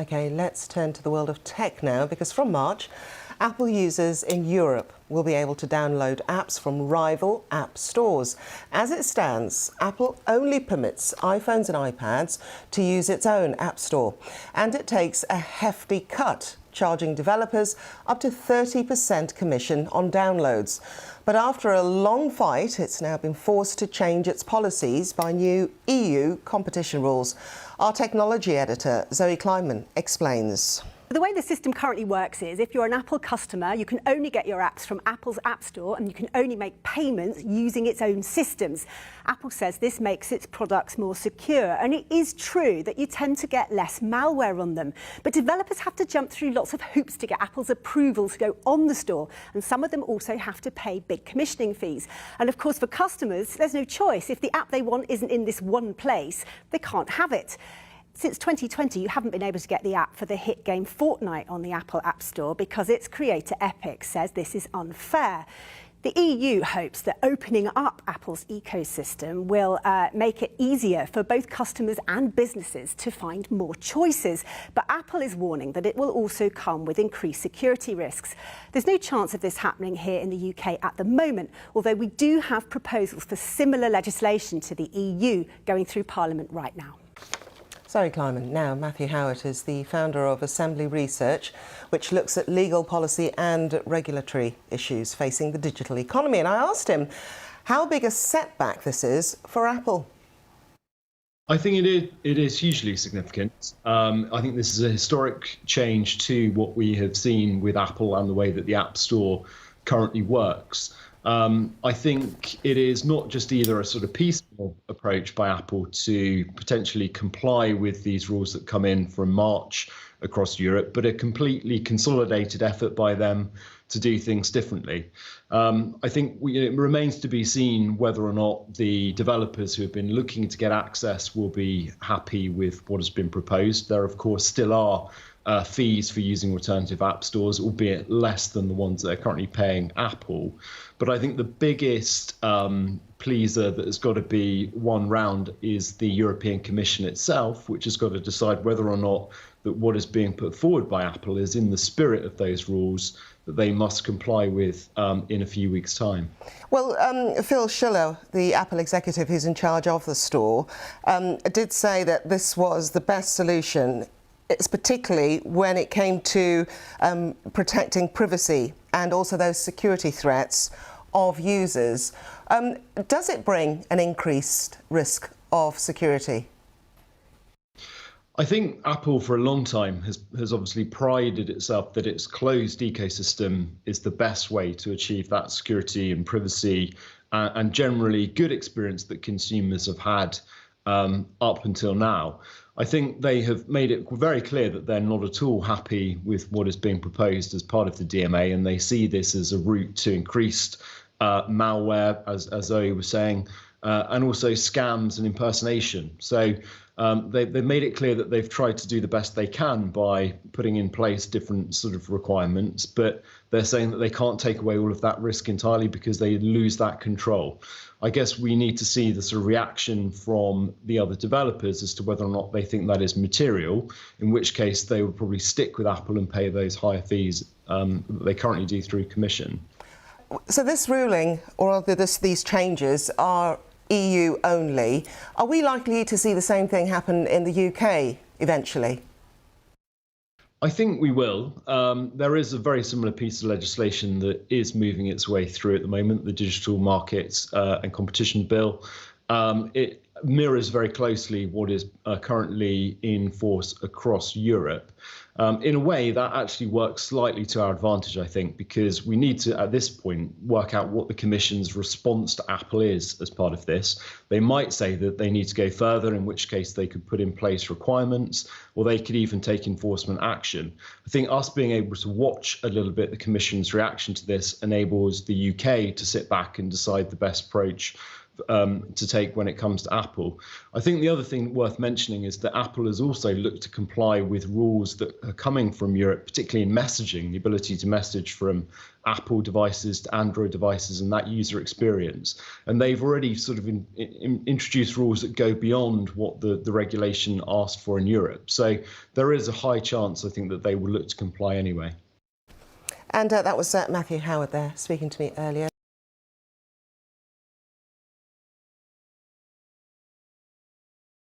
Okay, let's turn to the world of tech now, because from March, Apple users in Europe will be able to download apps from rival app stores. As it stands, Apple only permits iPhones and iPads to use its own app store, and it takes a hefty cut, charging developers up to 30% commission on downloads. But after a long fight, it's now been forced to change its policies by new EU competition rules. Our technology editor, Zoe Kleinman, explains. The way the system currently works is if you're an Apple customer, you can only get your apps from Apple's App Store and you can only make payments using its own systems. Apple says this makes its products more secure, and it is true that you tend to get less malware on them. But developers have to jump through lots of hoops to get Apple's approval to go on the store, and some of them also have to pay big commissioning fees. And of course, for customers, there's no choice. If the app they want isn't in this one place, they can't have it. Since 2020, you haven't been able to get the app for the hit game Fortnite on the Apple App Store because its creator Epic says this is unfair. The EU hopes that opening up Apple's ecosystem will make it easier for both customers and businesses to find more choices. But Apple is warning that it will also come with increased security risks. There's no chance of this happening here in the UK at the moment, although we do have proposals for similar legislation to the EU going through Parliament right now. Sorry, Kleiman. Now, Matthew Howard is the founder of Assembly Research, which looks at legal policy and regulatory issues facing the digital economy. And I asked him how big a setback this is for Apple. I think it is hugely significant. I think this is a historic change to what we have seen with Apple and the way that the App Store currently works. I think it is not just either a sort of piecemeal approach by Apple to potentially comply with these rules that come in from March across Europe, but a completely consolidated effort by them to do things differently. I think it remains to be seen whether or not the developers who have been looking to get access will be happy with what has been proposed. There, of course, still are fees for using alternative app stores, albeit less than the ones that are currently paying Apple. But I think the biggest pleaser that has got to be won round is the European Commission itself, which has got to decide whether or not that what is being put forward by Apple is in the spirit of those rules that they must comply with in a few weeks' time. Well, Phil Schiller, the Apple executive who's in charge of the store, did say that this was the best solution. It's particularly when it came to protecting privacy and also those security threats of users. Does it bring an increased risk of security? I think Apple for a long time has obviously prided itself that its closed ecosystem is the best way to achieve that security and privacy and generally good experience that consumers have had up until now. I think they have made it very clear that they're not at all happy with what is being proposed as part of the DMA, and they see this as a route to increased malware, as Zoe was saying, and also scams and impersonation. So they've made it clear that they've tried to do the best they can by putting in place different sort of requirements, but they're saying that they can't take away all of that risk entirely because they lose that control. I guess we need to see the sort of reaction from the other developers as to whether or not they think that is material, in which case they would probably stick with Apple and pay those higher fees that they currently do through commission. So this ruling, or these changes, are EU only. Are we likely to see the same thing happen in the UK eventually? I think we will. There is a very similar piece of legislation that is moving its way through at the moment, the Digital Markets and Competition Bill. It mirrors very closely what is currently in force across Europe. In a way, that actually works slightly to our advantage, I think, because we need to, at this point, work out what the Commission's response to Apple is as part of this. They might say that they need to go further, in which case they could put in place requirements, or they could even take enforcement action. I think us being able to watch a little bit the Commission's reaction to this enables the UK to sit back and decide the best approach to take when it comes to Apple. I think the other thing worth mentioning is that Apple has also looked to comply with rules that are coming from Europe, particularly in messaging, the ability to message from Apple devices to Android devices and that user experience. And they've already sort of introduced rules that go beyond what the regulation asked for in Europe. So there is a high chance, I think, that they will look to comply anyway. And that was Matthew Howard there speaking to me earlier.